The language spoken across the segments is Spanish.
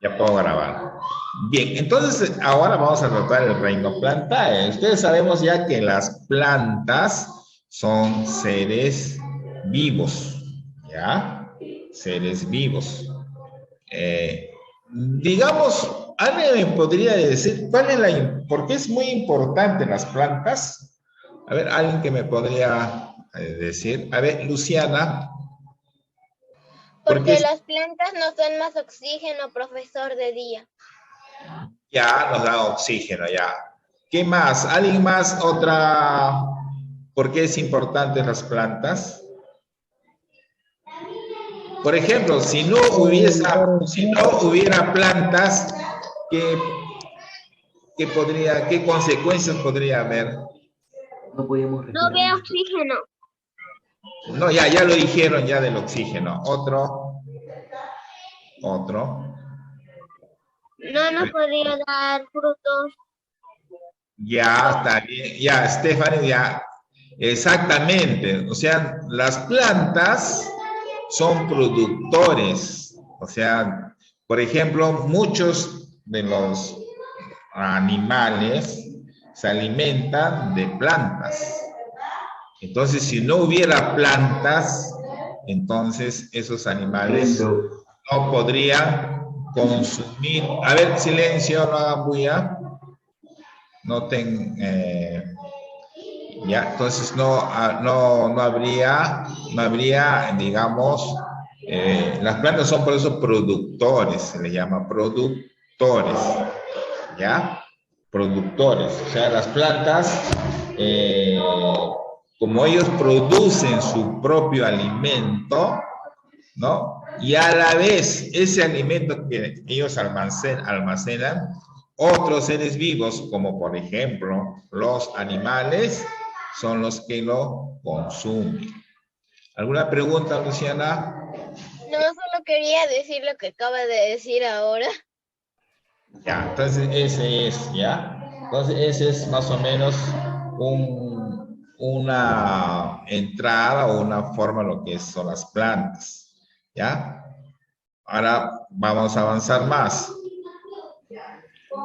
Ya puedo grabar. Bien, entonces ahora vamos a tratar el reino plantae. Ustedes sabemos ya que las plantas son seres vivos, ¿ya? Seres vivos. Digamos, ¿alguien me podría decir cuál es por qué es muy importante las plantas? A ver, alguien que me podría decir. A ver, Luciana, ¿por qué Porque es? las plantas nos dan más oxígeno, profesor, de día. Ya nos da oxígeno, ya. ¿Qué más? ¿Alguien más? Otra. ¿Por qué es importante las plantas? Por ejemplo, si no hubiera plantas, ¿qué, qué consecuencias podría haber? No podíamos No respirar. veo oxígeno. No, ya lo dijeron ya del oxígeno. Otro. No nos podría dar frutos. Ya está bien. Ya, Stephanie, ya. Exactamente. O sea, las plantas son productores. O sea, por ejemplo, muchos de los animales se alimentan de plantas. Entonces, si no hubiera plantas, entonces esos animales no podrían consumir. A ver, silencio, no hagan bulla. Noten, ya, entonces no habría, digamos, las plantas son por eso productores, se les llama productores, ¿ya? Productores, o sea, las plantas, como ellos producen su propio alimento, ¿no? Y a la vez, ese alimento que ellos almacenan, otros seres vivos, como por ejemplo los animales, son los que lo consumen. ¿Alguna pregunta, Luciana? No, solo quería decir lo que acaba de decir ahora. Ya, entonces ese es, ¿ya? Entonces ese es más o menos una entrada o una forma de lo que son las plantas, ¿ya? Ahora vamos a avanzar más.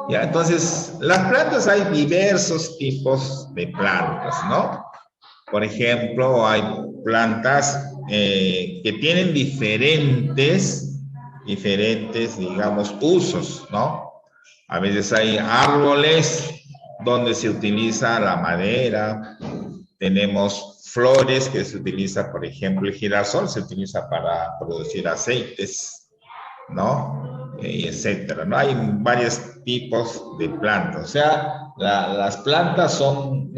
Ya, entonces, las plantas hay diversos tipos de plantas, ¿no? Por ejemplo, hay plantas que tienen diferentes, digamos, usos, ¿no? A veces hay árboles donde se utiliza la madera, tenemos flores que se utiliza, por ejemplo, el girasol se utiliza para producir aceites, ¿no? Etcétera, ¿no? Hay varios tipos de plantas. O sea, las plantas son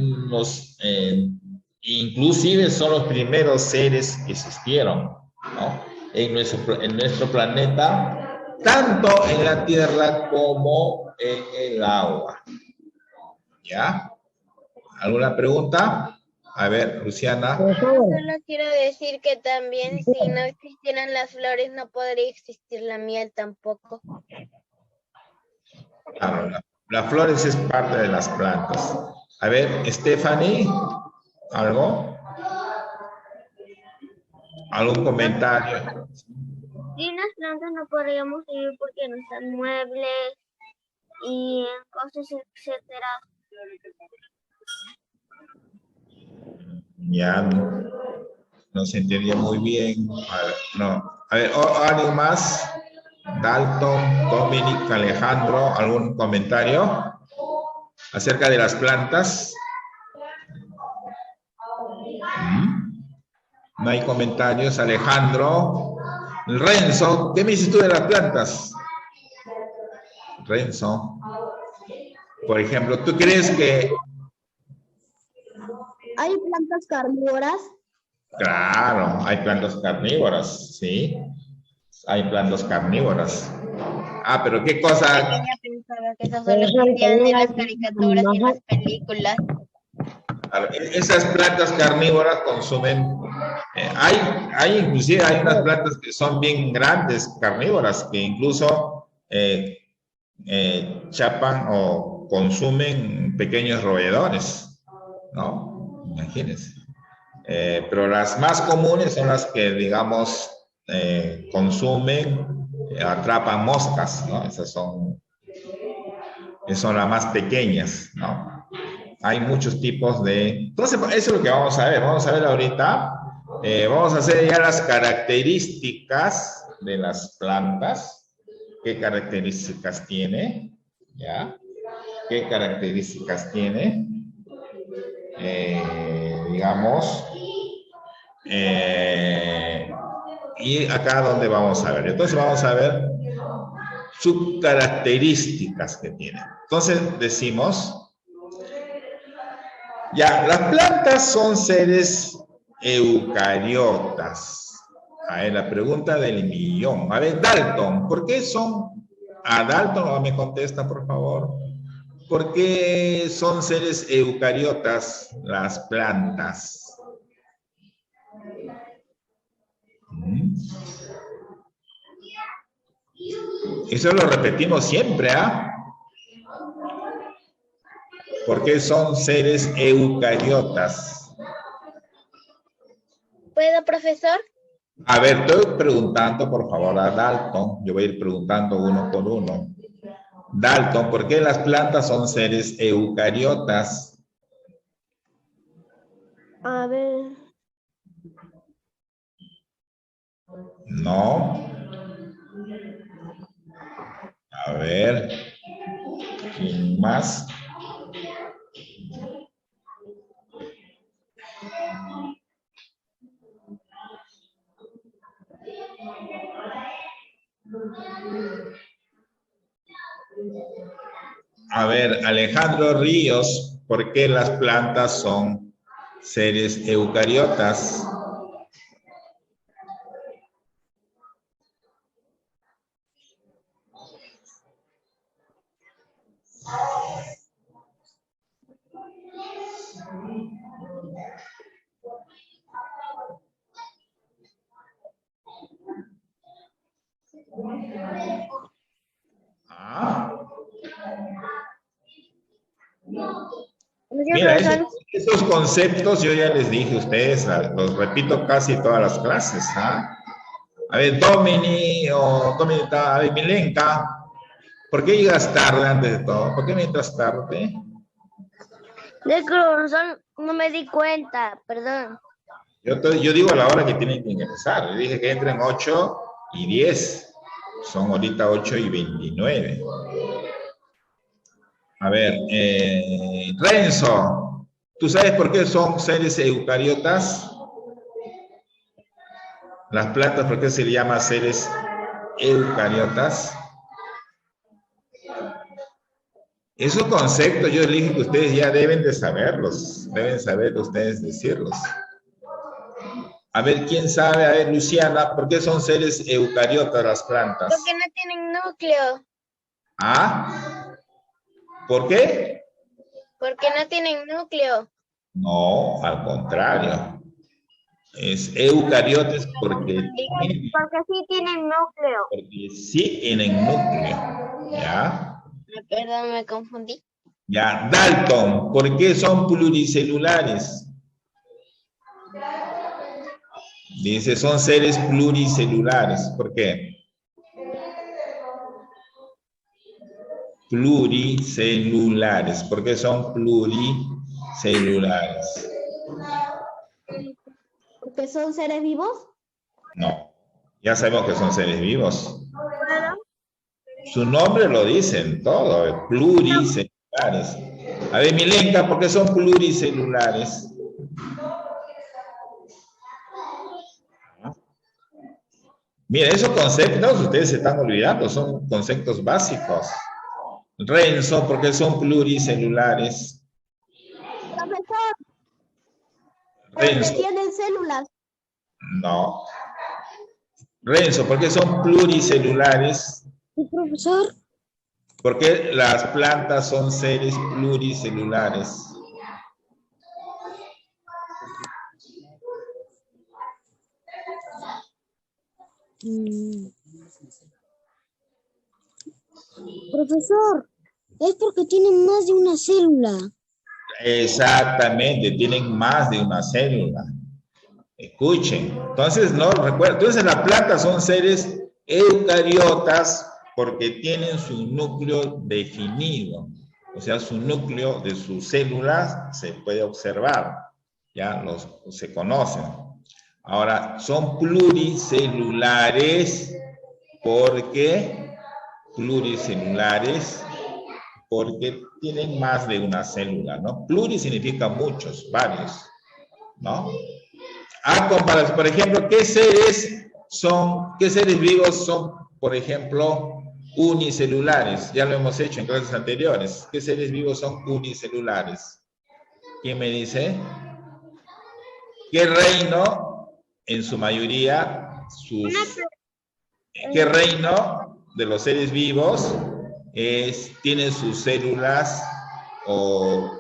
inclusive son los primeros seres que existieron, ¿no? En nuestro planeta, tanto en la tierra como en el agua. ¿Ya? ¿Alguna pregunta? A ver, Luciana. No, solo quiero decir que también si no existieran las flores no podría existir la miel tampoco. Claro, las flores es parte de las plantas. A ver, Stephanie, ¿algo? ¿Algún comentario? Sin las plantas no podríamos vivir porque no están muebles y cosas, etcétera. Ya no se entendía muy bien. A ver, no. A ver, ¿alguien más? Dalton, Dominic, Alejandro, ¿algún comentario acerca de las plantas? No hay comentarios. Alejandro. Renzo, ¿qué me dices tú de las plantas? Renzo. Por ejemplo, ¿tú crees que... ¿Hay plantas carnívoras? Claro, hay plantas carnívoras, sí. Hay plantas carnívoras. Ah, pero qué cosa... Pequeña pensaba que eso solo existían en las caricaturas y en las películas. Esas plantas carnívoras consumen, hay inclusive hay unas plantas que son bien grandes, carnívoras, que incluso chapan o consumen pequeños roedores, ¿no? Imagínense. Pero las más comunes son las que, digamos, consumen atrapan moscas, ¿no? Esas son las más pequeñas, ¿no? Hay muchos tipos de... Entonces, eso es lo que vamos a ver. Vamos a ver ahorita. Vamos a hacer ya las características de las plantas. ¿Qué características tiene? ¿Ya? ¿Qué características tiene? Digamos. Y acá donde vamos a ver. Entonces vamos a ver sus características que tiene. Entonces decimos... Ya, las plantas son seres eucariotas. A ver, la pregunta del millón. A ver, Dalton, ¿por qué son... A Dalton me contesta, por favor. ¿Por qué son seres eucariotas las plantas? Eso lo repetimos siempre, ¿ah? ¿Por qué son seres eucariotas? ¿Puedo, profesor? A ver, estoy preguntando, por favor, a Dalton. Yo voy a ir preguntando uno por uno. Dalton, ¿por qué las plantas son seres eucariotas? A ver. No. A ver. ¿Quién más? A ver, Alejandro Ríos, ¿por qué las plantas son seres eucariotas? Mira, esos conceptos yo ya les dije a ustedes, los repito casi todas las clases. ¿Ah? A ver, Domini, a ver, Milenka, ¿por qué llegas tarde antes de todo? ¿Por qué me entras tarde? De corazón, no me di cuenta, perdón. Yo digo a la hora que tienen que ingresar. Le dije que entren 8 y 10. Son ahorita 8 y 29. A ver, Renzo, ¿tú sabes por qué son seres eucariotas? Las plantas, ¿por qué se le llama seres eucariotas? Esos conceptos yo les dije que ustedes ya deben de saberlos. Deben saber ustedes decirlos. A ver, ¿quién sabe? A ver, Luciana, ¿por qué son seres eucariotas las plantas? Porque no tienen núcleo. ¿Ah? ¿Por qué? Porque no tienen núcleo. No, al contrario. Es eucariotas porque sí tienen núcleo. Porque sí tienen núcleo. ¿Ya? Perdón, me confundí. Ya, Dalton, ¿por qué son pluricelulares? Dice, son seres pluricelulares. ¿Por qué? Pluricelulares. ¿Por qué son pluricelulares? ¿Porque son seres vivos? No. Ya sabemos que son seres vivos. Su nombre lo dicen todo, pluricelulares. A ver, Milenka, ¿por qué son pluricelulares? Mira, esos conceptos ustedes se están olvidando, son conceptos básicos. Renzo, ¿por qué son pluricelulares? Profesor, Renzo. ¿tienen células? No. Renzo, ¿por qué son pluricelulares? ¿Sí, profesor? ¿Por qué las plantas son seres pluricelulares? Profesor, es porque tienen más de una célula. Exactamente, tienen más de una célula. Escuchen. Entonces, no recuerdo. Entonces, las plantas son seres Eucariotas porque tienen su núcleo definido. O sea, su núcleo de sus células se puede observar. Ya se conocen. Ahora, son pluricelulares porque tienen más de una célula, ¿no? Pluri significa muchos, varios, ¿no? Por ejemplo, ¿qué seres vivos son, por ejemplo, unicelulares? Ya lo hemos hecho en clases anteriores. ¿Qué seres vivos son unicelulares? ¿Quién me dice? ¿Qué reino, en su mayoría, qué reino de los seres vivos tienen sus células o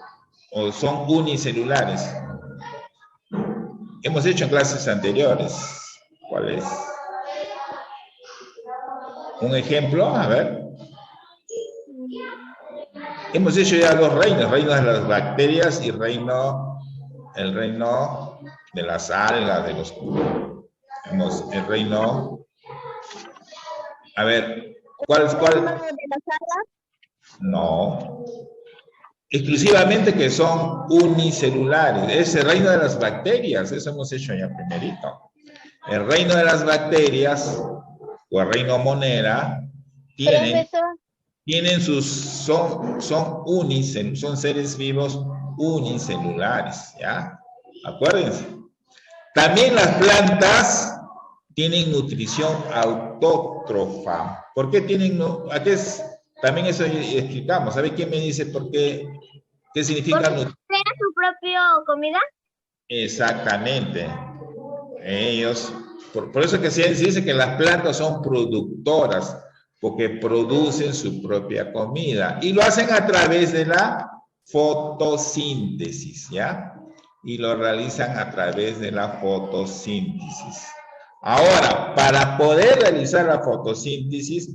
son unicelulares? Hemos hecho en clases anteriores. ¿Cuál es? Un ejemplo, a ver. Hemos hecho ya dos reinos, reino de las bacterias y el reino de las algas, el reino. A ver, ¿cuál? ¿De las algas? No. Exclusivamente que son unicelulares. Es el reino de las bacterias, eso hemos hecho ya primerito. El reino de las bacterias, o el reino monera, son seres vivos unicelulares, ¿ya? Acuérdense. También las plantas tienen nutrición autótrofa. ¿Por qué tienen? También eso explicamos. ¿Sabe quién me dice por qué? ¿Qué significa? ¿Tiene su propia comida? Exactamente. Ellos, por eso que se dice que las plantas son productoras, porque producen su propia comida. Y lo hacen a través de la fotosíntesis, ¿ya? Y lo realizan a través de la fotosíntesis. Ahora, para poder realizar la fotosíntesis,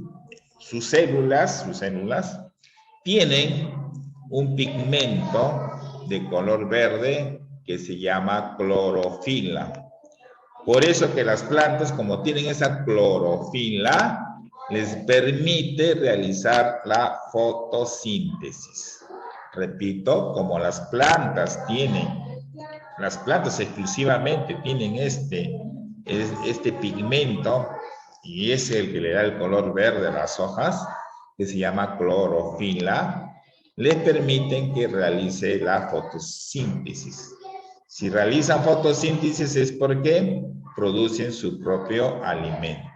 sus células tienen un pigmento de color verde que se llama clorofila. Por eso que las plantas, como tienen esa clorofila, les permite realizar la fotosíntesis. Repito, como las plantas exclusivamente tienen este pigmento, y es el que le da el color verde a las hojas, que se llama clorofila, les permiten que realice la fotosíntesis. Si realizan fotosíntesis es porque producen su propio alimento.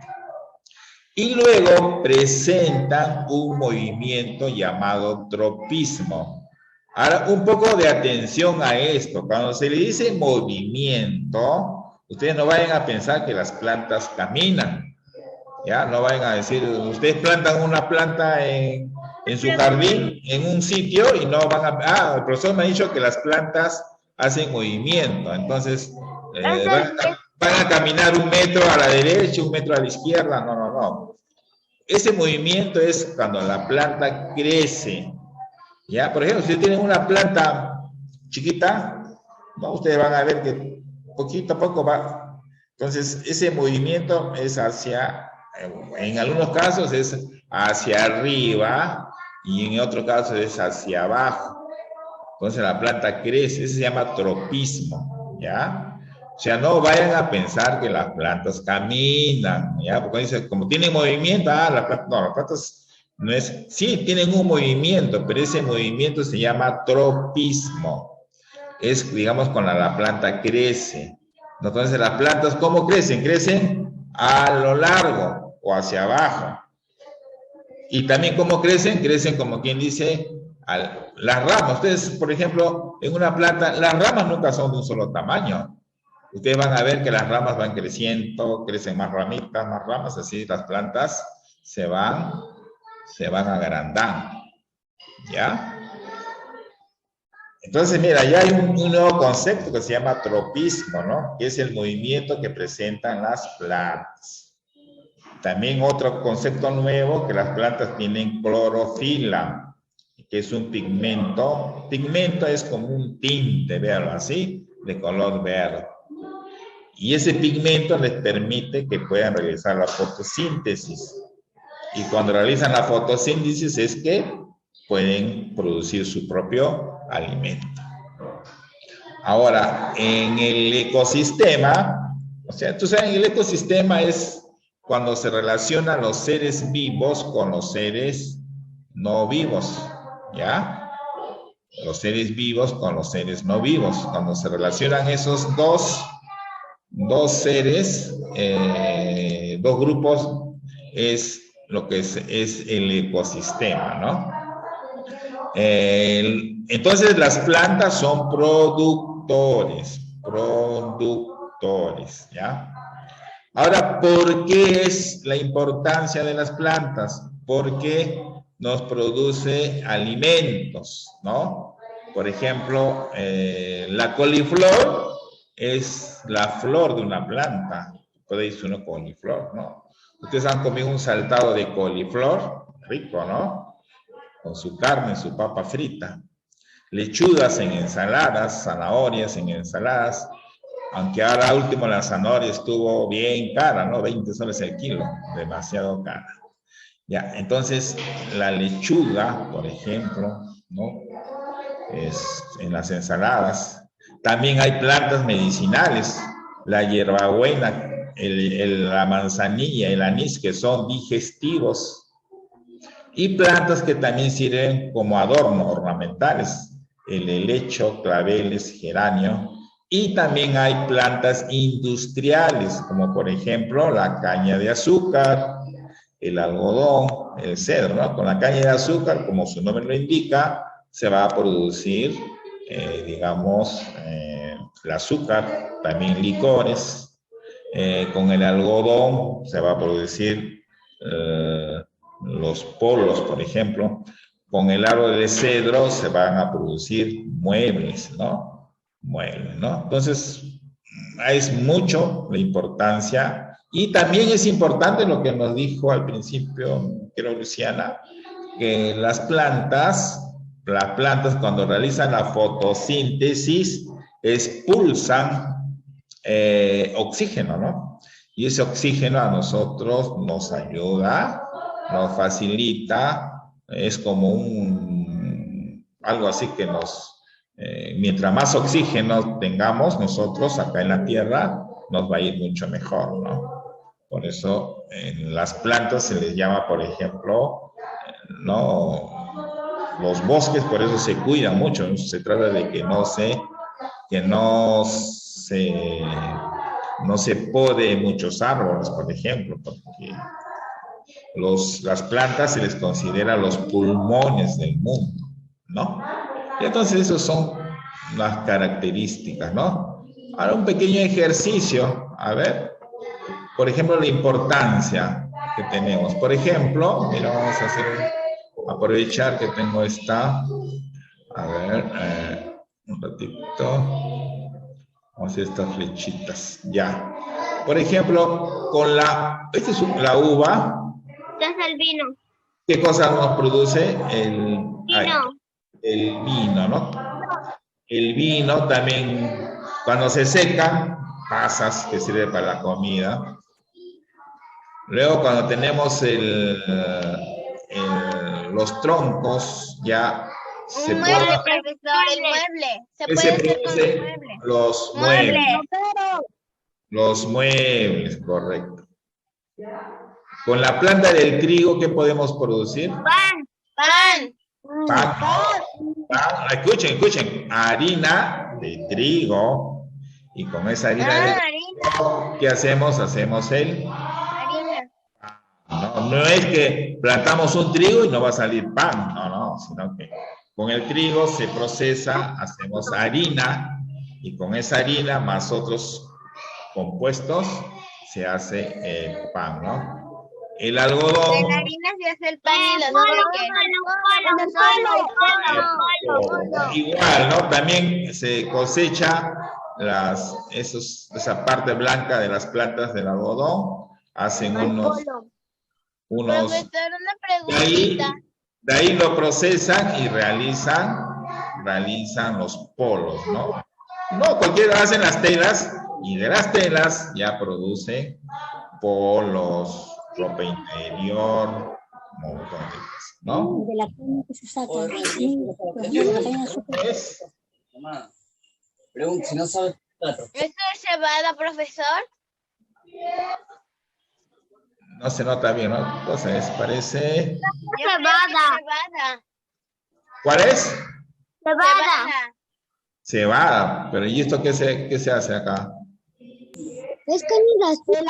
Y luego presentan un movimiento llamado tropismo. Ahora, un poco de atención a esto. Cuando se le dice movimiento, ustedes no vayan a pensar que las plantas caminan. Ya, no vayan a decir, ustedes plantan una planta en su jardín, en un sitio, y no van a... el profesor me ha dicho que las plantas hacen movimiento. Entonces, van a caminar 1 metro a la derecha, 1 metro a la izquierda. No. Ese movimiento es cuando la planta crece. ¿Ya? Por ejemplo, si tienen una planta chiquita, ¿no? Ustedes van a ver que poquito a poco va. Entonces, ese movimiento es en algunos casos es hacia arriba y en otros casos es hacia abajo. Entonces la planta crece, eso se llama tropismo, ¿ya? O sea, no vayan a pensar que las plantas caminan, ¿ya? Porque dicen, como tienen movimiento, las plantas no es, sí, tienen un movimiento, pero ese movimiento se llama tropismo. Es, digamos, cuando la planta crece. Entonces, las plantas, ¿cómo crecen? Crecen a lo largo o hacia abajo. Y también, ¿cómo crecen? Crecen, como quien dice, las ramas. Ustedes, por ejemplo, en una planta, las ramas nunca son de un solo tamaño. Ustedes van a ver que las ramas van creciendo, crecen más ramitas, más ramas, así las plantas se van agrandando, ¿ya? Entonces, mira, ya hay un nuevo concepto que se llama tropismo, ¿no? Que es el movimiento que presentan las plantas. También otro concepto nuevo, que las plantas tienen clorofila, que es un pigmento. Pigmento es como un tinte, véanlo así, de color verde. Y ese pigmento les permite que puedan realizar la fotosíntesis. Y cuando realizan la fotosíntesis es que pueden producir su propio alimento. Ahora, en el ecosistema, o sea, tú sabes, el ecosistema es cuando se relacionan los seres vivos con los seres no vivos, ¿ya? Los seres vivos con los seres no vivos. Cuando se relacionan esos dos seres, dos grupos, es lo que es el ecosistema, ¿no? Entonces las plantas son productores, ¿ya? Ahora, ¿por qué es la importancia de las plantas? Porque nos produce alimentos, ¿no? Por ejemplo, la coliflor es la flor de una planta. Puede decir uno coliflor, ¿no? Ustedes han comido un saltado de coliflor, rico, ¿no? Con su carne, su papa frita. Lechugas en ensaladas, zanahorias en ensaladas. Aunque ahora último la zanahoria estuvo bien cara, ¿no? 20 soles el kilo, demasiado cara. Ya, entonces la lechuga, por ejemplo, ¿no? Es en las ensaladas. También hay plantas medicinales, la hierbabuena, la manzanilla, el anís, que son digestivos. Y plantas que también sirven como adorno, ornamentales, el helecho, claveles, geranio. Y también hay plantas industriales, como por ejemplo la caña de azúcar, el algodón, el cedro, ¿no? Con la caña de azúcar, como su nombre lo indica, se va a producir, digamos, el azúcar, también licores. Con el algodón se va a producir los polos, por ejemplo. Con el árbol de cedro se van a producir muebles, ¿no? Muebles, ¿no? Entonces, es mucho la importancia. Y también es importante lo que nos dijo al principio, creo, Luciana, que las plantas cuando realizan la fotosíntesis expulsan oxígeno, ¿no? Y ese oxígeno a nosotros nos ayuda, nos facilita, es como algo así que mientras más oxígeno tengamos nosotros acá en la Tierra, nos va a ir mucho mejor, ¿no? Por eso en las plantas se les llama, por ejemplo, ¿no? Los bosques, por eso se cuidan mucho, ¿no? Se trata de que no se pode muchos árboles, por ejemplo, porque las plantas se les considera los pulmones del mundo, ¿no? Y entonces esas son las características, ¿no? Ahora un pequeño ejercicio, a ver, por ejemplo, la importancia que tenemos. Por ejemplo, mira, vamos a aprovechar que tengo esta, a ver, un ratito, vamos a hacer estas flechitas, ya. Por ejemplo, esta es la uva. Este es el vino. ¿Qué cosa nos produce? El vino, ¿no? El vino también, cuando se seca, pasas, que sirve para la comida. Luego, cuando tenemos los troncos, ya se Un mueble, puede... profesor, el mueble. Se ¿Qué puede se hacer con produce? el mueble. Los Mueble. muebles. Los muebles, correcto. Con la planta del trigo, ¿qué podemos producir? Pan. Escuchen, harina de trigo. Y con esa harina de trigo, ¿qué hacemos? Hacemos Harina. No es que plantamos un trigo y no va a salir pan, no, sino que con el trigo se procesa, hacemos harina, y con esa harina más otros compuestos se hace pan, ¿no? El algodón. De la harina se hace el pan y los Igual, ¿no? También se cosecha esa parte blanca de las plantas del algodón, hacen unos Profesor, una preguntita. De ahí lo procesan y realizan los polos, ¿no? No, cualquiera hacen las telas Y de las telas ya produce polos, ropa interior, un montón de cosas, ¿no? De la caña que se saca. Sí, de la caña de azúcar. Es, Mamá, pregunta si no sabes plato. ¿Esto es cebada, profesor? no se nota bien, ¿no? Entonces, parece... Cebada. ¿Cuál es? Cebada. Cebada. Pero ¿y esto qué se hace acá? Es caña de azúcar.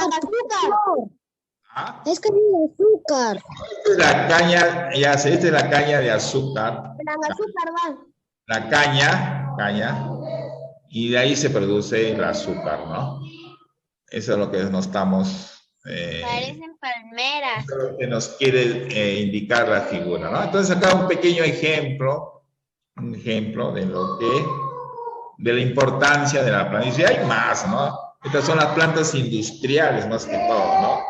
¿Ah? Es caña de azúcar. Esta es la caña, ya sé, esta es la caña de azúcar. La azúcar va. La caña, y de ahí se produce el azúcar, ¿no? Eso es lo que nos estamos... Parecen palmeras. eso es lo que nos quiere indicar la figura, ¿no? Entonces acá un pequeño ejemplo, de lo que, de la importancia de la planta. Y si hay más, ¿no? Estas son las plantas industriales más que todo, ¿no?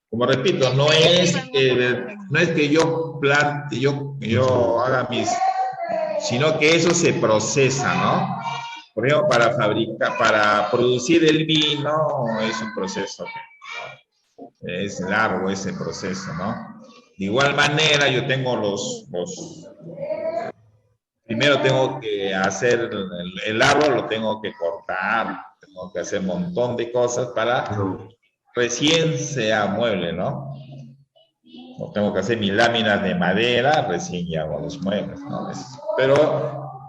Como repito, no es que yo plante, yo haga mis, sino que eso se procesa, ¿no? Por ejemplo, para producir el vino es un proceso que es largo ese proceso, ¿no? De igual manera, yo tengo primero tengo que hacer el árbol, lo tengo que cortar, tengo que hacer un montón de cosas para recién se amueble, ¿no? O tengo que hacer mis láminas de madera, recién ya hago los muebles, ¿no?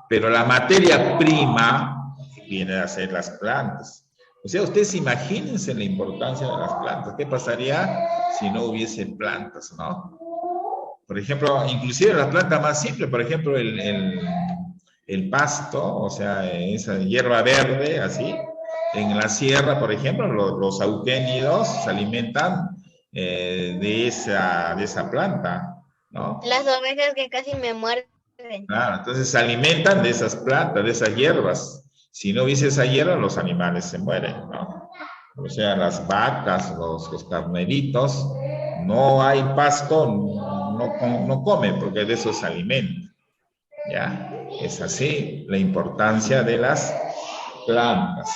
Pero la materia prima viene a ser las plantas. O sea, ustedes imagínense la importancia de las plantas. ¿Qué pasaría si no hubiese plantas, no? Por ejemplo, inclusive las plantas más simples, por ejemplo, el pasto, o sea, esa hierba verde, así. En la sierra, por ejemplo, los auténidos se alimentan de esa planta, ¿no? Las ovejas que casi me muerden. Claro, entonces se alimentan de esas plantas, de esas hierbas. Si no hubiese esa hierba, los animales se mueren, ¿no? O sea, las vacas, los carneritos, no hay pasto, no comen porque de eso se alimentan. ¿Ya? Es así la importancia de las plantas.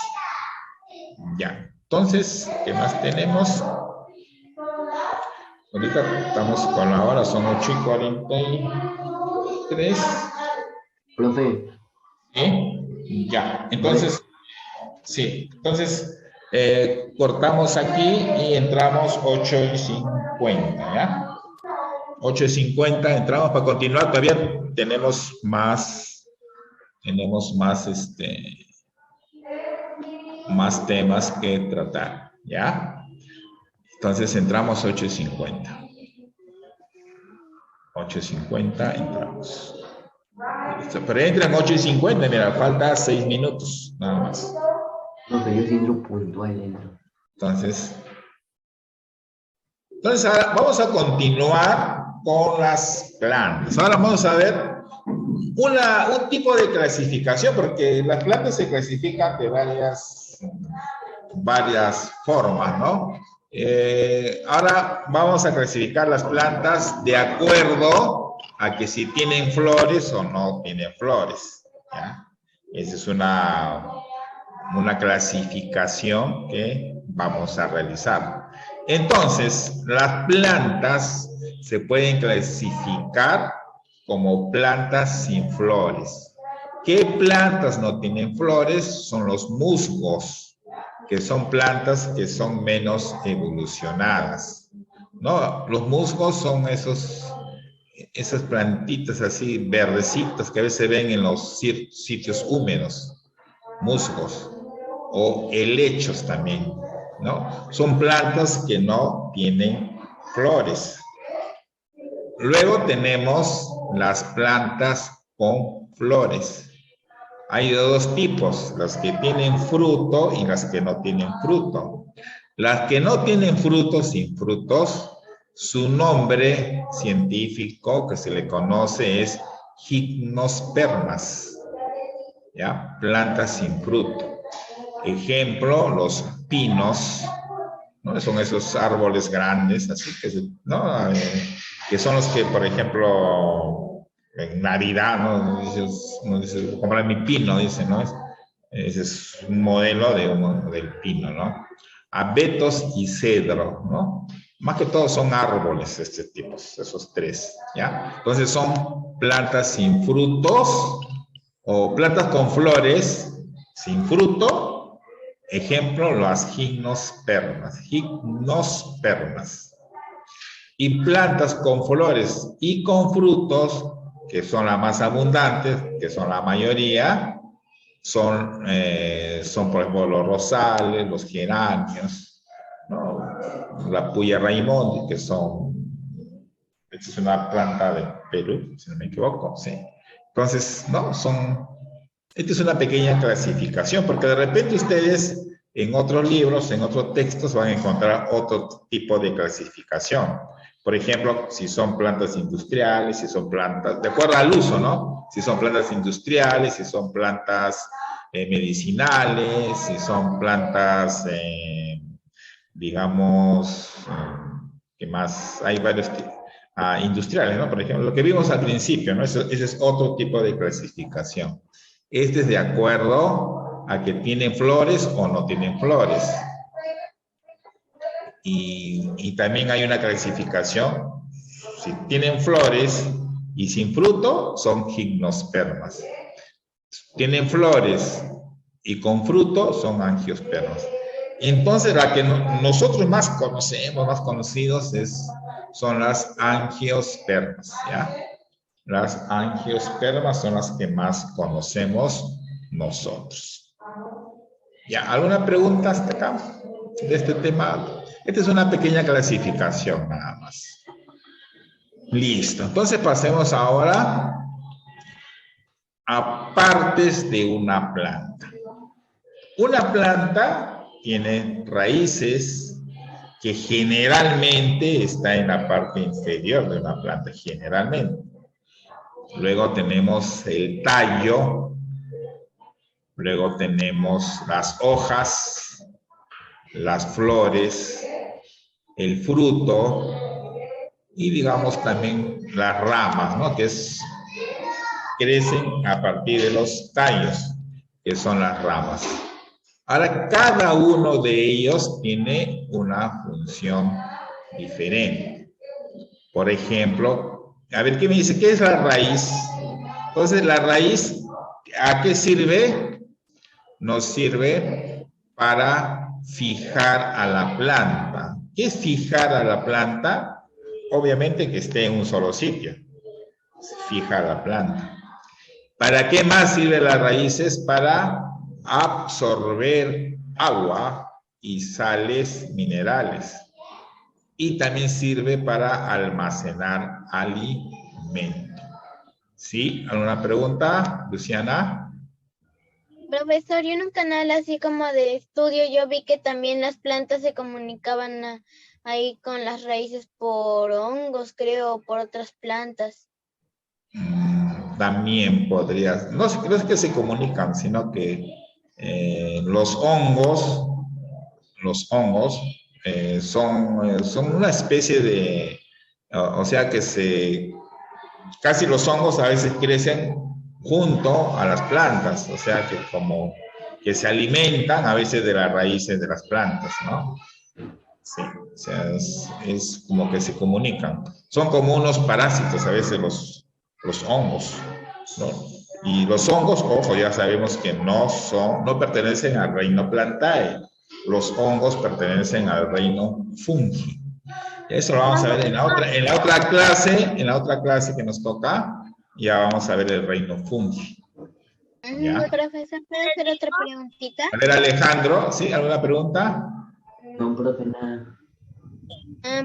Ya. Entonces, ¿qué más tenemos? Ahorita estamos con la hora, son 8:43. Profe, Ya, entonces, sí, entonces cortamos aquí y entramos 8:50, ¿ya? 8:50 entramos para continuar, todavía tenemos más temas que tratar, ¿ya? Entonces entramos 8:50. 8:50 entramos. Pero entran 8:50, mira, falta 6 minutos, nada más. profe, yo sí entro puntual, entro. Entonces ahora vamos a continuar con las plantas. Ahora vamos a ver un tipo de clasificación, porque las plantas se clasifican de varias formas, ¿no? Ahora vamos a clasificar las plantas de acuerdo a que si tienen flores o no tienen flores, ¿ya? Esa es una clasificación que vamos a realizar. Entonces, las plantas se pueden clasificar como plantas sin flores. ¿Qué plantas no tienen flores? Son los musgos, que son plantas que son menos evolucionadas, ¿no? Los musgos son esas plantitas así verdecitas que a veces se ven en los sitios húmedos, musgos, o helechos también, ¿no? Son plantas que no tienen flores. Luego tenemos las plantas con flores. Hay de dos tipos, las que tienen fruto y las que no tienen fruto. Las que no tienen frutos, sin frutos, su nombre científico que se le conoce es gimnospermas, ¿ya? Plantas sin fruto. Ejemplo, los pinos, ¿no? Son esos árboles grandes, así que, ¿no? Que son los que, por ejemplo, en Navidad, ¿no? Dices, comprar mi pino, dice, ¿no? Ese es un modelo del pino, ¿no? Abetos y cedro, ¿no? Más que todo son árboles este tipo, esos tres, ¿ya? Entonces son plantas sin frutos o plantas con flores sin fruto. Ejemplo, las gimnospermas. Gimnospermas. Y plantas con flores y con frutos, que son las más abundantes, que son la mayoría, son por ejemplo, los rosales, los geranios, ¿no? La puya raimondi, que son, esta es una planta de Perú, si no me equivoco, sí. Entonces, ¿no? Esta es una pequeña clasificación, porque de repente ustedes en otros libros, en otros textos, van a encontrar otro tipo de clasificación. Por ejemplo, si son plantas industriales, si son plantas, de acuerdo al uso, ¿no? Si son plantas industriales, si son plantas medicinales, si son plantas, digamos, ¿qué más? Hay varios industriales, ¿no? Por ejemplo, lo que vimos al principio, ¿no? Ese es otro tipo de clasificación. Este es de acuerdo a que tienen flores o no tienen flores. Y también hay una clasificación. Si tienen flores y sin fruto, son gimnospermas. Tienen flores y con fruto, son angiospermas. Entonces, la que nosotros más conocemos, más conocidos, son las angiospermas, ¿ya? Las angiospermas son las que más conocemos nosotros. ¿Ya? ¿Alguna pregunta hasta acá de este tema? Esta es una pequeña clasificación nada más. Listo. Entonces pasemos ahora a partes de una planta. Una planta tiene raíces que generalmente está en la parte inferior de una planta, generalmente. Luego tenemos el tallo, luego tenemos las hojas, las flores, el fruto y digamos también las ramas, ¿no? Que crecen a partir de los tallos, que son las ramas. Ahora, cada uno de ellos tiene una función diferente. Por ejemplo, a ver, ¿qué me dice? ¿Qué es la raíz? Entonces, la raíz, ¿a qué sirve? Nos sirve para fijar a la planta. ¿Qué es fijar a la planta? Obviamente que esté en un solo sitio. Se fija a la planta. ¿Para qué más sirven las raíces? Para absorber agua y sales minerales. Y también sirve para almacenar alimento. ¿Sí? ¿Alguna pregunta, Luciana? Profesor, yo en un canal así como de estudio, yo vi que también las plantas se comunicaban ahí con las raíces por hongos, creo, o por otras plantas. También podrías, no es que se comunican, sino que los hongos son una especie de, o sea que casi los hongos a veces crecen junto a las plantas, o sea que como que se alimentan a veces de las raíces de las plantas, ¿no? Sí, o sea, es como que se comunican. Son como unos parásitos a veces los hongos, ¿no? Y los hongos, ojo, ya sabemos que no pertenecen al reino Plantae. Los hongos pertenecen al reino Fungi. Eso lo vamos a ver en la otra clase que nos toca. Ya vamos a ver el reino Fungi. ¿Ya? Profesor, ¿puedo hacer otra preguntita? A ver, Alejandro, ¿sí? ¿Alguna pregunta? No, profe, nada.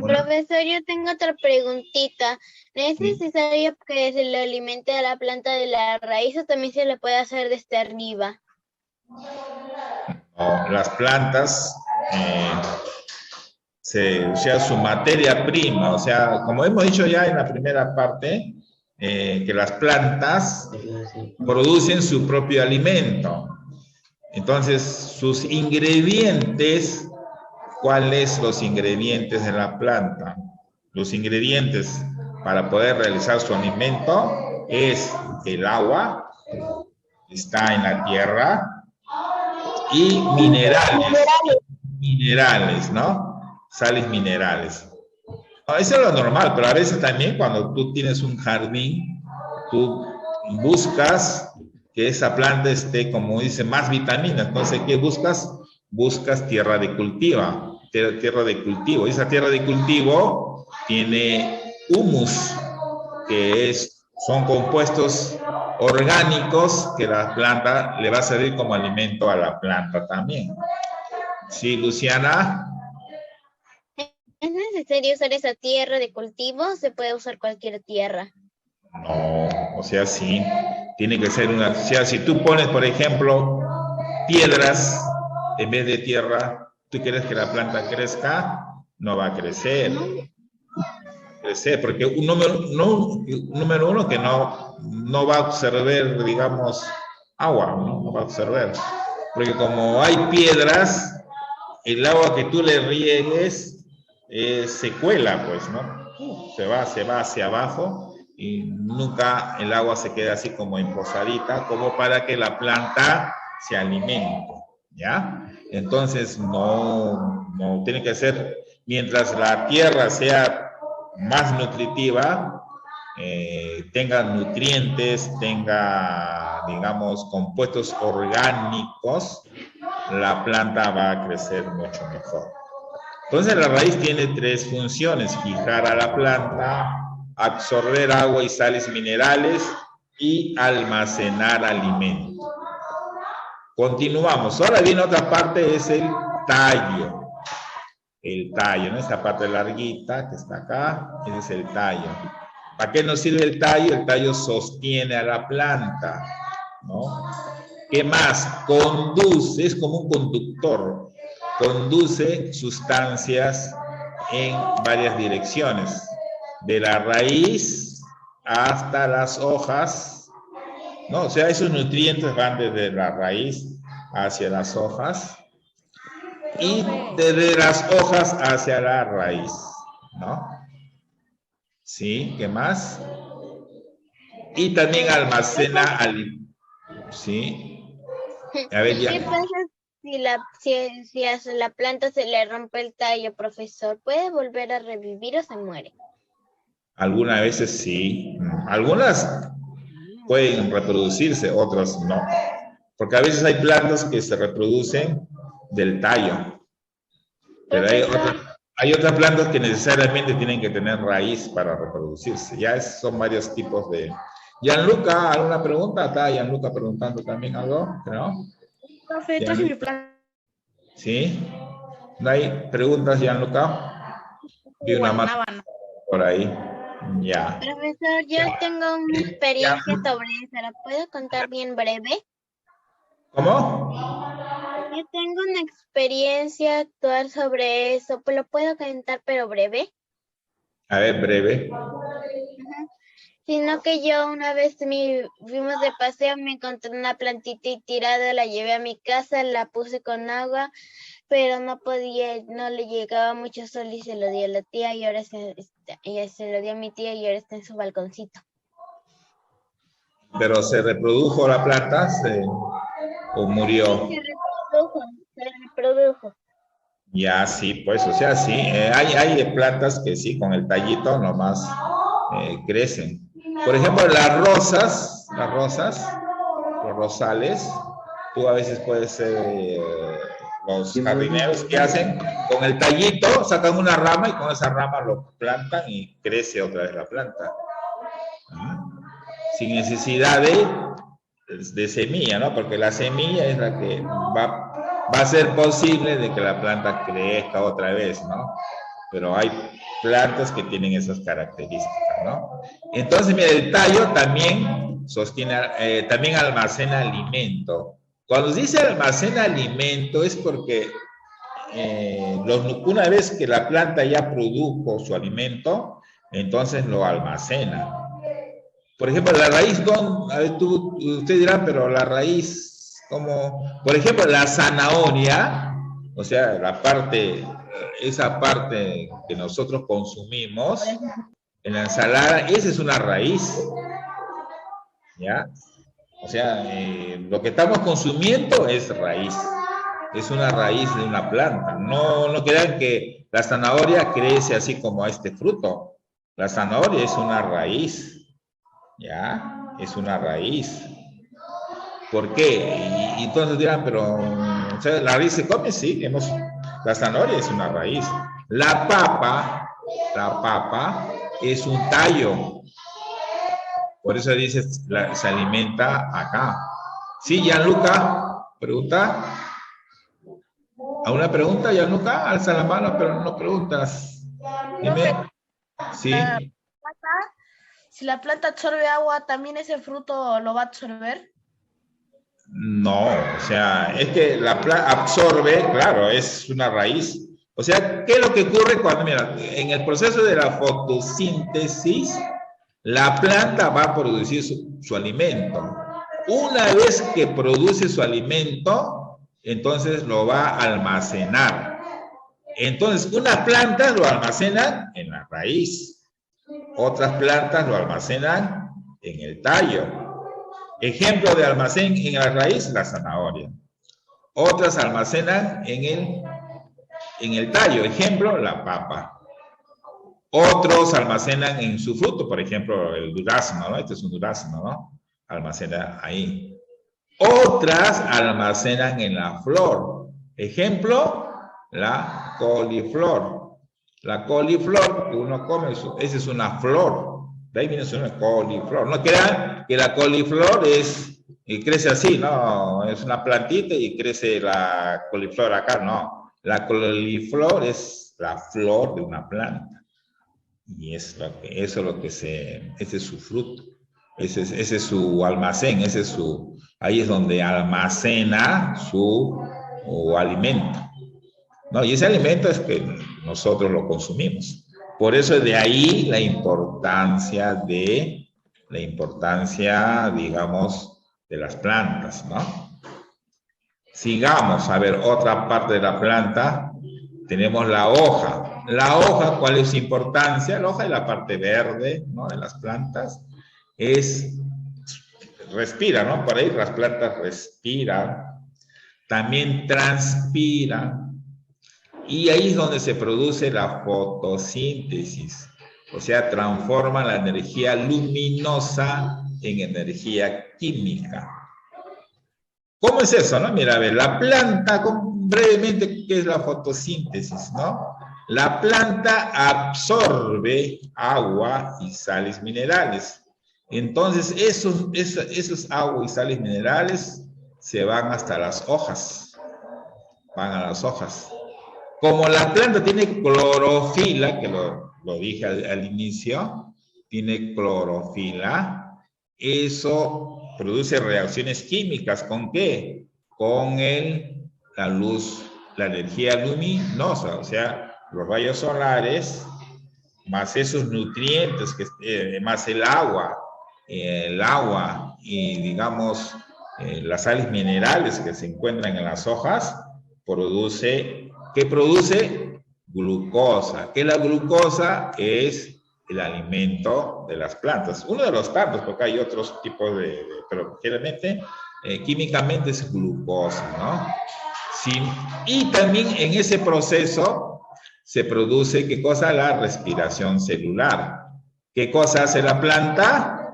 Profesor, yo tengo otra preguntita. ¿No es necesario que se le alimente a la planta de la raíz o también se le puede hacer desde arriba? No, las plantas, o sea, su materia prima, o sea, como hemos dicho ya en la primera parte, que las plantas producen su propio alimento. Entonces, sus ingredientes, ¿cuáles son los ingredientes de la planta? Los ingredientes para poder realizar su alimento es el agua, está en la tierra, y minerales, ¿no? Sales minerales. No, eso es lo normal, pero a veces también cuando tú tienes un jardín, tú buscas que esa planta esté, como dice, más vitaminas. Entonces, ¿qué buscas? Buscas tierra de cultivo. Tierra de cultivo. Esa tierra de cultivo tiene humus, que son compuestos orgánicos que la planta le va a servir como alimento a la planta también. ¿Sí, Luciana? ¿Es necesario usar esa tierra de cultivo o se puede usar cualquier tierra? No, o sea, sí. Tiene que ser una... O sea, si tú pones, por ejemplo, piedras en vez de tierra, ¿tú quieres que la planta crezca? No va a crecer. Porque un número uno que no va a absorber, digamos, agua, no va a absorber. Porque como hay piedras, el agua que tú le riegues se cuela, pues, ¿no? Se va hacia abajo y nunca el agua se queda así como emposadita, como para que la planta se alimente, ¿ya? Entonces, no tiene que ser, mientras la tierra sea más nutritiva, tenga nutrientes, tenga, digamos, compuestos orgánicos, la planta va a crecer mucho mejor. Entonces la raíz tiene tres funciones: fijar a la planta, absorber agua y sales minerales y almacenar alimento. Continuamos. Ahora viene otra parte, es el tallo. El tallo, ¿no? Esta parte larguita que está acá, ese es el tallo. ¿Para qué nos sirve el tallo? El tallo sostiene a la planta, ¿no? ¿Qué más? Conduce, es como un conductor, conduce sustancias en varias direcciones, de la raíz hasta las hojas, ¿no? O sea, esos nutrientes van desde la raíz hacia las hojas, y desde las hojas hacia la raíz, ¿no? ¿Sí? ¿Qué más? Y también almacena ¿sí? A ver, ya. ¿Qué pasa si a la planta se le rompe el tallo, profesor? ¿Puede volver a revivir o se muere? Algunas veces sí. Algunas pueden reproducirse, otras no. Porque a veces hay plantas que se reproducen del tallo. Pero hay otras plantas que necesariamente tienen que tener raíz para reproducirse. Ya son varios tipos de... Gianluca, ¿alguna pregunta? Está Gianluca preguntando también algo, ¿no? Profe, traje mi plan. ¿Sí? ¿No hay preguntas, Gianluca? Vi una mano por ahí. Ya. Profesor, yo tengo una experiencia sobre eso. ¿La puedo contar bien breve? ¿Cómo? Yo tengo una experiencia actual sobre eso. ¿Lo puedo contar pero breve? A ver, breve. Sino que yo una vez fuimos de paseo, me encontré una plantita y tirada, la llevé a mi casa, la puse con agua, pero no le llegaba mucho sol y se lo di a la tía y ahora ella se lo dio a mi tía y ahora está en su balconcito. ¿Pero se reprodujo la planta o murió? Sí, se reprodujo. Ya, sí, pues, o sea, sí. Hay plantas que sí, con el tallito nomás crecen. Por ejemplo, los rosales, tú a veces puedes ser los jardineros que hacen con el tallito, sacan una rama y con esa rama lo plantan y crece otra vez la planta. Sin necesidad de semilla, ¿no? Porque la semilla es la que va a ser posible de que la planta crezca otra vez, ¿no? Pero hay plantas que tienen esas características, ¿no? Entonces, mira, el tallo también también almacena alimento. Cuando se dice almacena alimento es porque una vez que la planta ya produjo su alimento, entonces lo almacena. Por ejemplo, la raíz, usted dirá, pero la raíz, como, por ejemplo, la zanahoria, o sea, esa parte que nosotros consumimos en la ensalada, esa es una raíz, ¿ya? O sea, lo que estamos consumiendo es raíz. es una raíz de una planta. No, no crean que la zanahoria crece así como este fruto. La zanahoria es una raíz, ¿ya? Es una raíz. ¿Por qué? Y entonces dirán, pero, o sea, ¿la raíz se come? Sí, la zanahoria es una raíz. La papa es un tallo. Por eso dice, se alimenta acá. ¿Sí, Gianluca? ¿Pregunta? ¿A una pregunta, Gianluca? Alza la mano, pero no preguntas. Dime. Sí. Si la planta absorbe agua, ¿también ese fruto lo va a absorber? No, o sea, es que la planta absorbe, claro, es una raíz. O sea, ¿qué es lo que ocurre cuando, mira, en el proceso de la fotosíntesis, la planta va a producir su alimento. Una vez que produce su alimento, entonces lo va a almacenar. Entonces, unas plantas lo almacenan en la raíz. Otras plantas lo almacenan en el tallo. Ejemplo de almacén en la raíz, la zanahoria. Otras almacenan en el tallo. Ejemplo, la papa. Otros almacenan en su fruto, por ejemplo, el durazno, ¿no? Este es un durazno, ¿no? Almacena ahí. Otras almacenan en la flor. Ejemplo, la coliflor. La coliflor que uno come, esa es una flor. De ahí viene su nombre, coliflor. No crean que la coliflor crece así, no, es una plantita y crece la coliflor acá, no. La coliflor es la flor de una planta. Y eso es lo que ese es su fruto. Ese es su almacén, ahí es donde almacena su alimento. ¿No? Y ese alimento es que nosotros lo consumimos. Por eso de ahí la importancia, digamos, de las plantas, ¿no? Sigamos, a ver, otra parte de la planta, tenemos la hoja. La hoja, ¿cuál es su importancia? La hoja es la parte verde, ¿no? De las plantas. Respira, ¿no? Por ahí las plantas respiran, también transpiran, y ahí es donde se produce la fotosíntesis, o sea, transforma la energía luminosa en energía química. ¿Cómo es eso, no? Mira, a ver, la planta, brevemente, ¿qué es la fotosíntesis, no? La planta absorbe agua y sales minerales. Entonces, esos agua y sales minerales se van hasta las hojas. Van a las hojas. Como la planta tiene clorofila, que lo dije al inicio, tiene clorofila, eso produce reacciones químicas. ¿Con qué? Con la luz, la energía luminosa, o sea, los rayos solares, más esos nutrientes, más el agua y, digamos, las sales minerales que se encuentran en las hojas, ¿qué produce? Glucosa. ¿Qué es la glucosa? Es el alimento de las plantas. Uno de los tantos, porque hay otros tipos pero generalmente, químicamente es glucosa, ¿no? Sí. Y también en ese proceso se produce, ¿qué cosa? La respiración celular. ¿Qué cosa hace la planta?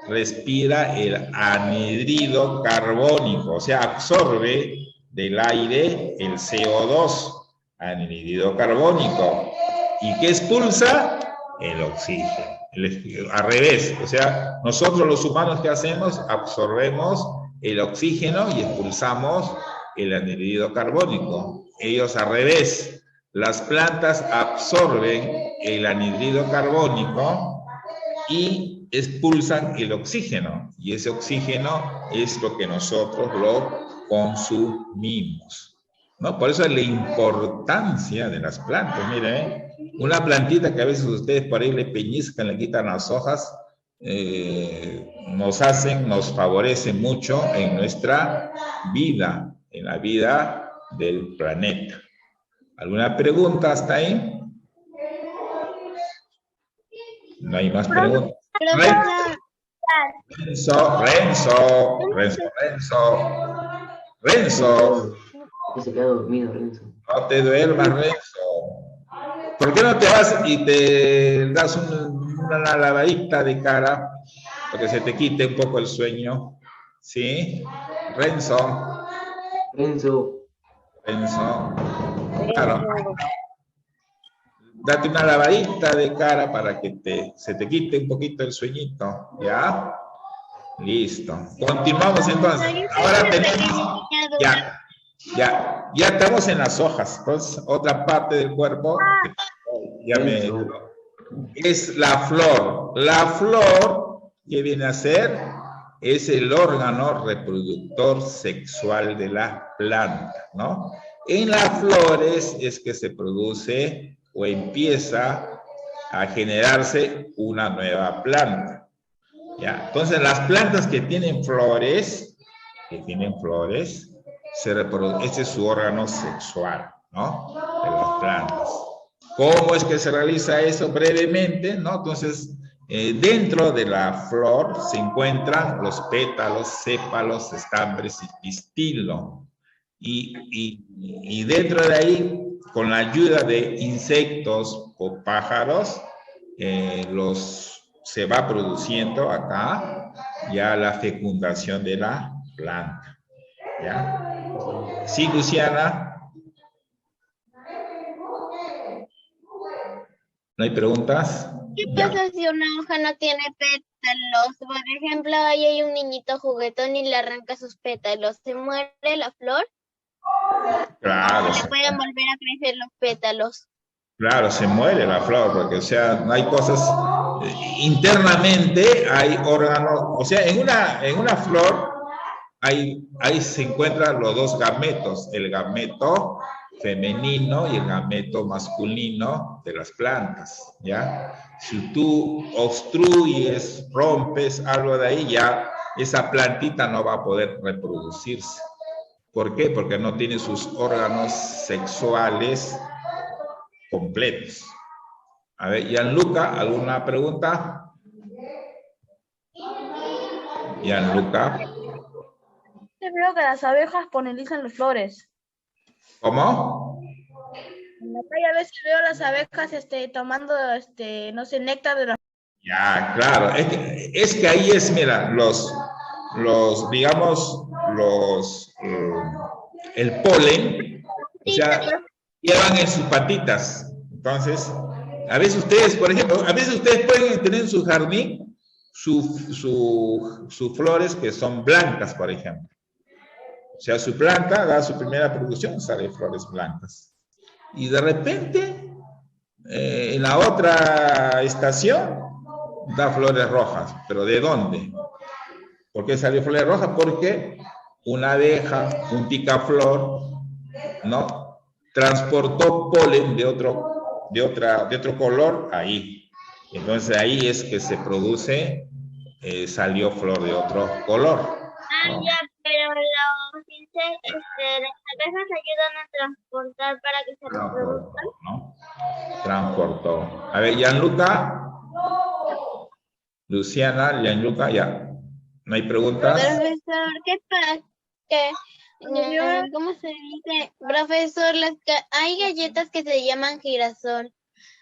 Respira el anhídrido carbónico, o sea, absorbe del aire el CO2, anhídrido carbónico. ¿Y qué expulsa? El oxígeno. Al revés, o sea, nosotros los humanos, ¿qué hacemos? Absorbemos el oxígeno y expulsamos el anhídrido carbónico. Ellos al revés. Las plantas absorben el anhídrido carbónico y expulsan el oxígeno, y ese oxígeno es lo que nosotros lo consumimos, ¿no? Por eso es la importancia de las plantas. Miren, una plantita que a veces ustedes por ahí le peñizcan, le quitan las hojas, nos favorece mucho en nuestra vida, en la vida del planeta. ¿Alguna pregunta hasta ahí? No hay más preguntas. Renzo. Que se queda dormido, Renzo. No te duermas, Renzo. ¿Por qué no te vas y te das una lavadita de cara para que se te quite un poco el sueño? ¿Sí? Renzo. Renzo. Claro. Date una lavadita de cara para que se te quite un poquito el sueñito. ¿Ya? Listo. Continuamos entonces. Ahora tenemos... Ya estamos en las hojas. Entonces, otra parte del cuerpo es la flor. La flor, ¿qué viene a ser? Es el órgano reproductor sexual de la planta, ¿no? En las flores es que se produce o empieza a generarse una nueva planta. ¿Ya? Entonces, las plantas que tienen flores, ese es su órgano sexual, ¿no? De las plantas. ¿Cómo es que se realiza eso brevemente? ¿No? Entonces, dentro de la flor se encuentran los pétalos, sépalos, estambres y pistilo. Y dentro de ahí, con la ayuda de insectos o pájaros, se va produciendo acá ya la fecundación de la planta. ¿Ya? Sí, Luciana. ¿No hay preguntas? ¿Qué pasa si una hoja no tiene pétalos? Por ejemplo, ahí hay un niñito juguetón y le arranca sus pétalos. ¿Se muere la flor? Claro. ¿Le pueden volver a crecer los pétalos? Claro, se muere la flor, porque, o sea, no hay cosas... internamente hay órganos... O sea, en una flor ahí se encuentran los dos gametos, el gameto femenino y el gameto masculino de las plantas, ¿ya? Si tú obstruyes, rompes algo de ahí, ya esa plantita no va a poder reproducirse. ¿Por qué? Porque no tiene sus órganos sexuales completos. A ver, Gianluca, ¿alguna pregunta? Gianluca. Veo que las abejas polinizan las flores. ¿Cómo? En la calle a veces veo las abejas tomando, no sé, néctar de las... Ya, claro. Es que ahí es, mira, el polen, o sea, llevan en sus patitas. Entonces, a veces ustedes, por ejemplo, pueden tener en su jardín sus flores que son blancas, por ejemplo. O sea, su planta da su primera producción, sale flores blancas. Y de repente, en la otra estación, da flores rojas. ¿Pero de dónde? ¿Por qué salió flores rojas? Porque una abeja, un picaflor, ¿no? Transportó polen de otro color ahí. Entonces ahí es que se produce, salió flor de otro color, ¿no? Ya, pero las abejas ayudan a transportar para que se reproduzcan. ¿No? Transportó. A ver, Gianluca. Luciana, Gianluca, ya. ¿No hay preguntas? Profesor, ¿qué pasa? ¿Cómo se dice? Profesor, hay galletas que se llaman girasol.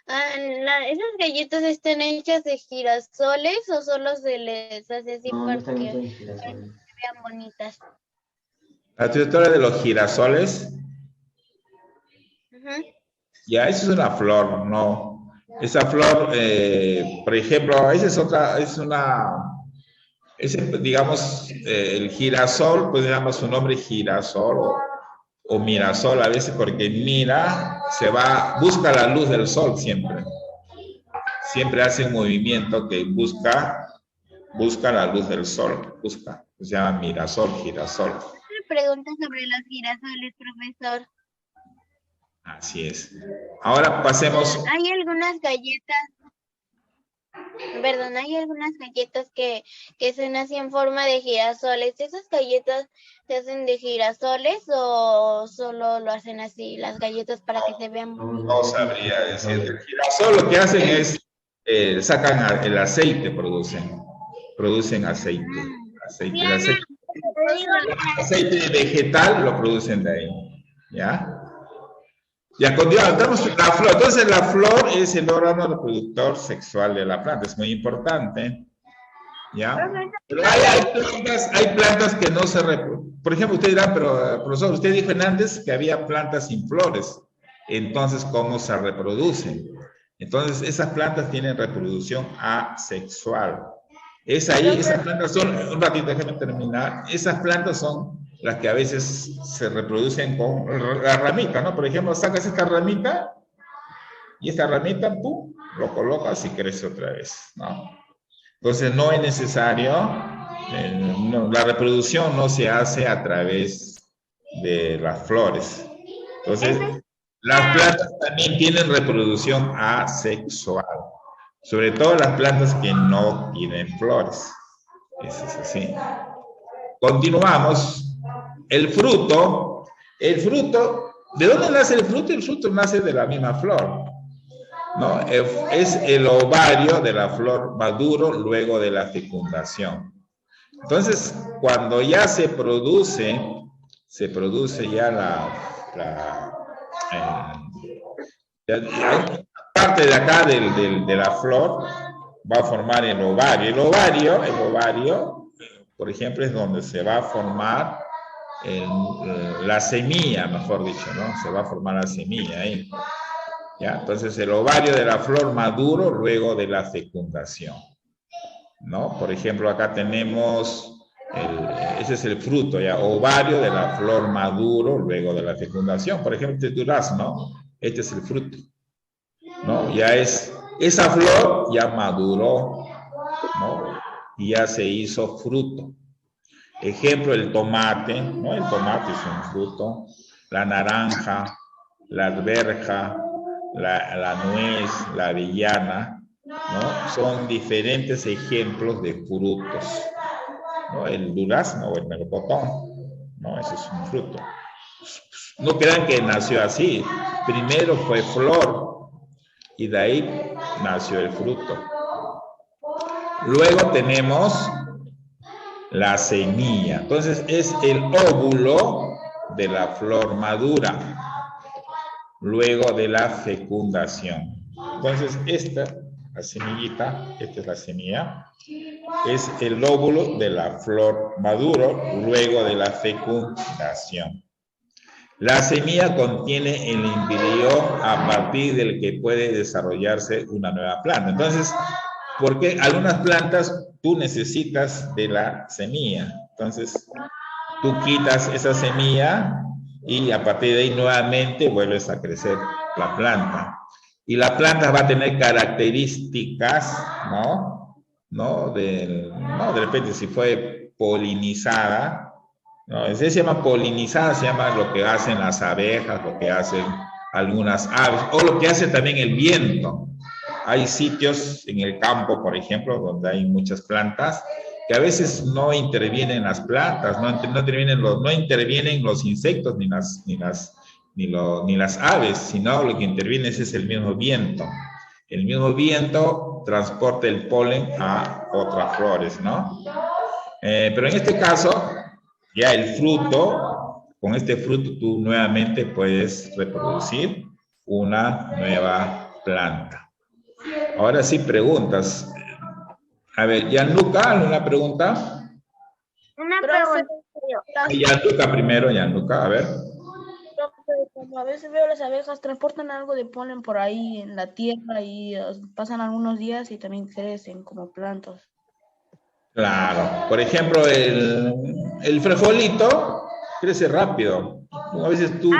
¿Esas galletas están hechas de girasoles o solo se les hace así porque se vean bonitas? La tutora de los girasoles. Ya, eso es una flor, ¿no? Esa flor, por ejemplo, digamos, el girasol, pues digamos su nombre girasol o mirasol a veces, porque busca la luz del sol siempre. Siempre hace un movimiento que busca la luz del sol, se llama mirasol, girasol. Una pregunta sobre los girasoles, profesor. Así es. Ahora pasemos... Hay algunas galletas que son así en forma de girasoles. ¿Esas galletas se hacen de girasoles o solo lo hacen así las galletas para que se vean bonitas? No sabría decir. El girasol lo que hacen es, sacan el aceite, producen aceite. El aceite vegetal lo producen de ahí. ¿Ya? Ya continuamos. La flor. Entonces, la flor es el órgano reproductor sexual de la planta. Es muy importante. ¿Ya? Pero hay plantas que no se reproducen. Por ejemplo, usted dirá, pero profesor, usted dijo antes que había plantas sin flores. Entonces, ¿cómo se reproducen? Entonces, esas plantas tienen reproducción asexual. Es ahí, esas plantas son, un ratito, déjeme terminar, esas plantas son las que a veces se reproducen con la ramita, ¿no? Por ejemplo, sacas esta ramita y esta ramita, pum, lo colocas y crece otra vez, ¿no? Entonces, no es necesario, la reproducción no se hace a través de las flores. Entonces, las plantas también tienen reproducción asexual. Sobre todo las plantas que no tienen flores. Eso es así. Continuamos. El fruto, ¿de dónde nace el fruto? El fruto nace de la misma flor, ¿no? Es el ovario de la flor maduro luego de la fecundación. Entonces, cuando ya se produce ya parte de acá de la flor va a formar el ovario. El ovario, por ejemplo, es donde se va a formar la semilla, mejor dicho, ¿no? Se va a formar la semilla ahí. ¿Ya? Entonces, el ovario de la flor maduro luego de la fecundación, ¿no? Por ejemplo, acá tenemos, ese es el fruto, ¿ya? Ovario de la flor maduro luego de la fecundación. Por ejemplo, este durazno, este es el fruto, ¿no? Ya es, esa flor ya maduró, ¿no? Y ya se hizo fruto. Ejemplo, el tomate, ¿no? El tomate es un fruto. La naranja, la alberja, la nuez, la avellana, ¿no? Son diferentes ejemplos de frutos, ¿no? El durazno o el melocotón, ¿no? Ese es un fruto. No crean que nació así. Primero fue flor y de ahí nació el fruto. Luego tenemos la semilla. Entonces es el óvulo de la flor madura luego de la fecundación. Entonces la semillita, esta es la semilla, es el óvulo de la flor maduro luego de la fecundación. La semilla contiene el embrión a partir del que puede desarrollarse una nueva planta. Entonces, porque algunas plantas tú necesitas de la semilla. Entonces, tú quitas esa semilla y a partir de ahí nuevamente vuelves a crecer la planta. Y la planta va a tener características, ¿no? De repente si fue polinizada, ¿no? Se llama polinizada, se llama lo que hacen las abejas, lo que hacen algunas aves, o lo que hace también el viento. Hay sitios en el campo, por ejemplo, donde hay muchas plantas, que a veces no intervienen las plantas, no intervienen los insectos ni las aves, sino lo que interviene es el mismo viento. El mismo viento transporta el polen a otras flores, ¿no? Pero en este caso, ya el fruto, con este fruto tú nuevamente puedes reproducir una nueva planta. Ahora sí, preguntas. A ver, Gianluca, ¿alguna pregunta? Una pregunta. Gianluca primero, Gianluca, a ver. Como a veces veo las abejas transportan algo de polen por ahí en la tierra y pasan algunos días y también crecen como plantas. Claro, por ejemplo, el frijolito crece rápido. A veces tú,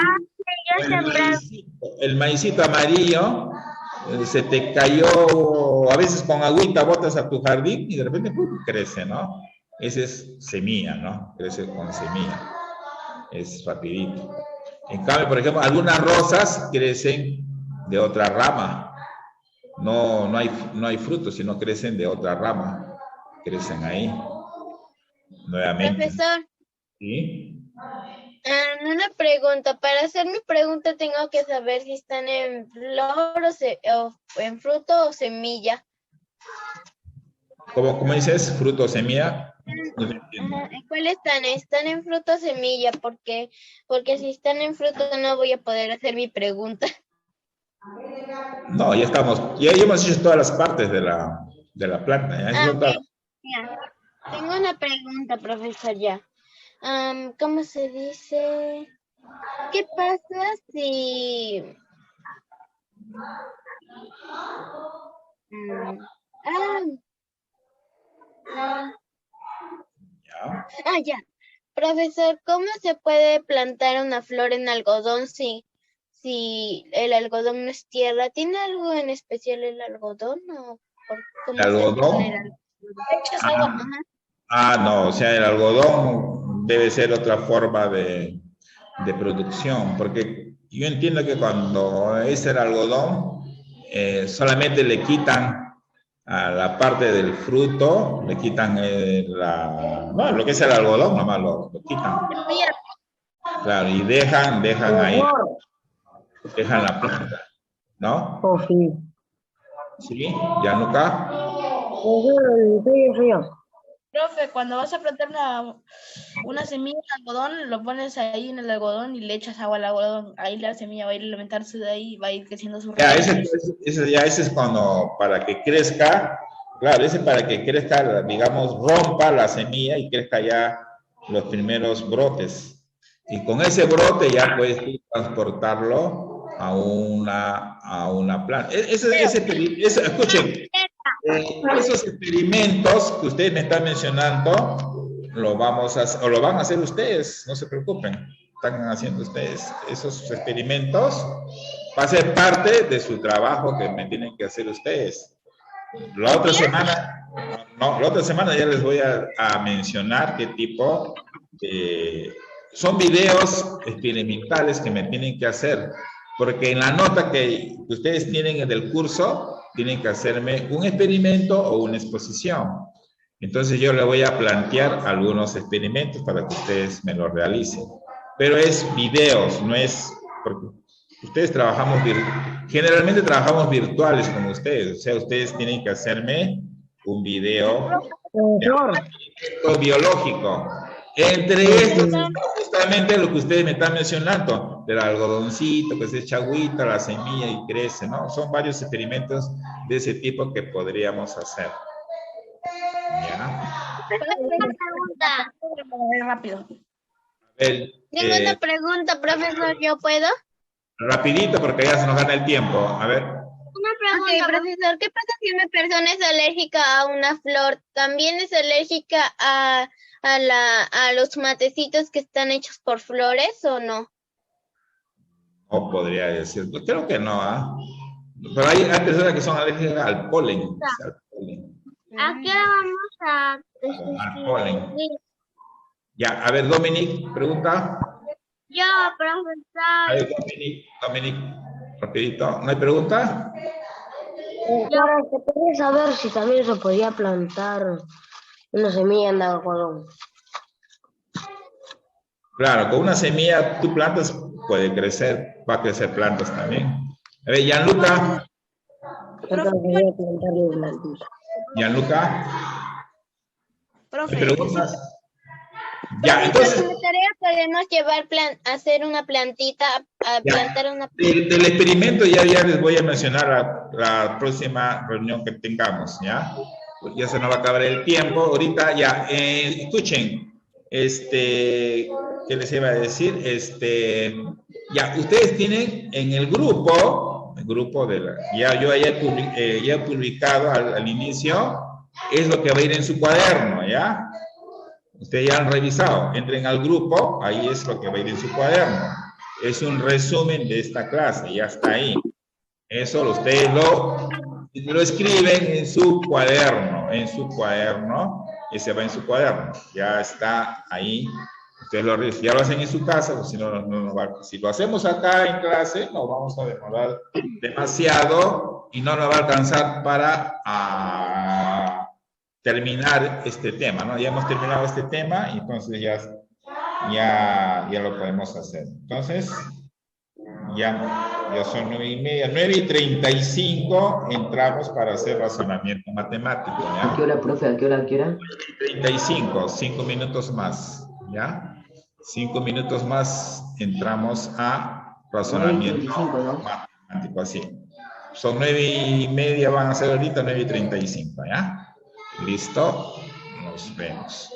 el maicito amarillo, se te cayó, a veces con agüita botas a tu jardín y de repente crece, ¿no? Ese es semilla, ¿no? Crece con semilla, es rapidito. En cambio, por ejemplo, algunas rosas crecen de otra rama. No hay frutos, sino crecen de otra rama. Crecen ahí. Nuevamente. Profesor. ¿Sí? Una pregunta. Para hacer mi pregunta tengo que saber si están en flor o en fruto o semilla. ¿Cómo dices? ¿Fruto o semilla? No te entiendo. Ajá, ¿y cuáles están? ¿Están en fruto o semilla? Porque si están en fruto no voy a poder hacer mi pregunta. No, ya estamos. Ya hemos hecho todas las partes de la planta. Ya, eso Ah, son todas. ok. Ya. Tengo una pregunta, profesor, ya. ¿Cómo se dice? ¿Qué pasa si... mm, ah, ah, Ya. ya. Profesor, ¿cómo se puede plantar una flor en algodón si el algodón no es tierra? ¿Tiene algo en especial el algodón o cómo ¿El se hace con algodón? el algodón? Ajá. No, o sea, el algodón debe ser otra forma de producción, porque yo entiendo que cuando es el algodón, solamente le quitan a la parte del fruto, le quitan no, lo que es el algodón, nomás lo quitan. Claro, y dejan ahí, dejan la planta, ¿no? Oh, sí. ¿Sí? ¿Gianluca? Profe, cuando vas a plantar una semilla de algodón, lo pones ahí en el algodón y le echas agua al algodón. Ahí la semilla va a ir a alimentarse de ahí y va a ir creciendo su Ya, raíz. ese es cuando, para que crezca, claro, ese para que crezca, digamos, rompa la semilla y crezca ya los primeros brotes. Y con ese brote ya puedes tú transportarlo a una planta. Escuchen, esos experimentos que ustedes me están mencionando, lo van a hacer ustedes, no se preocupen. Están haciendo ustedes esos experimentos. Va a ser parte de su trabajo que me tienen que hacer ustedes. La otra semana ya les voy a mencionar qué tipo de... Son videos experimentales que me tienen que hacer, porque en la nota que ustedes tienen del curso, tienen que hacerme un experimento o una exposición. Entonces yo le voy a plantear algunos experimentos para que ustedes me lo realicen. Pero es videos, no es... Porque ustedes generalmente trabajamos virtuales con ustedes, o sea, ustedes tienen que hacerme un video biológico. Entre estos, justamente lo que ustedes me están mencionando, del algodoncito que se echa agüita, la semilla y crece, ¿no? Son varios experimentos de ese tipo que podríamos hacer. ¿Ya? Tengo una pregunta. Rápido. Tengo una pregunta, profesor, ¿yo puedo? Rapidito porque ya se nos gana el tiempo. A ver. Una pregunta, profesor, ¿qué pasa si una persona es alérgica a una flor? ¿También es alérgica a los matecitos que están hechos por flores o no? No podría decir. Creo que no, ¿ah? Pero hay personas que son alérgicas al polen. ¿A qué vamos Al polen. Ya, a ver, Dominic, pregunta. Yo, A ver, Dominic, rapidito. ¿No hay pregunta? Ahora, se puede saber si también se podía plantar una semilla en algodón. Claro, con una semilla tú plantas, puede crecer, va a crecer plantas también. A ver, Gianluca. Entonces voy a plantarle un plantito. Gianluca. Profe, ¿Preguntas? Ya, entonces, como tarea podemos hacer una plantita, plantar una plantita. del experimento ya les voy a mencionar la próxima reunión que tengamos, ¿ya? Ya se nos va a acabar el tiempo. Ahorita ya, escuchen, ¿qué les iba a decir? Ya, ustedes tienen en el grupo yo ya he publicado al inicio, es lo que va a ir en su cuaderno, ¿ya? Ustedes ya han revisado, entren al grupo, ahí es lo que va a ir en su cuaderno. Es un resumen de esta clase, ya está ahí. Eso ustedes lo escriben en su cuaderno, ese va en su cuaderno, ya está ahí. Ustedes ya lo hacen en su casa, si si lo hacemos acá en clase, nos vamos a demorar demasiado y no nos va a alcanzar para terminar este tema, ¿no? Ya hemos terminado este tema y entonces ya lo podemos hacer. Entonces, ya Ya son 9:30. 9:35 entramos para hacer razonamiento matemático, ¿ya? ¿A qué hora, profe? ¿A qué hora? ¿A qué hora? 35, 5 minutos más, ¿ya? 5 minutos más entramos a razonamiento 9:35, ¿no? matemático, así. Son 9:30, van a ser ahorita 9:35, ¿ya? ¿Listo? Nos vemos.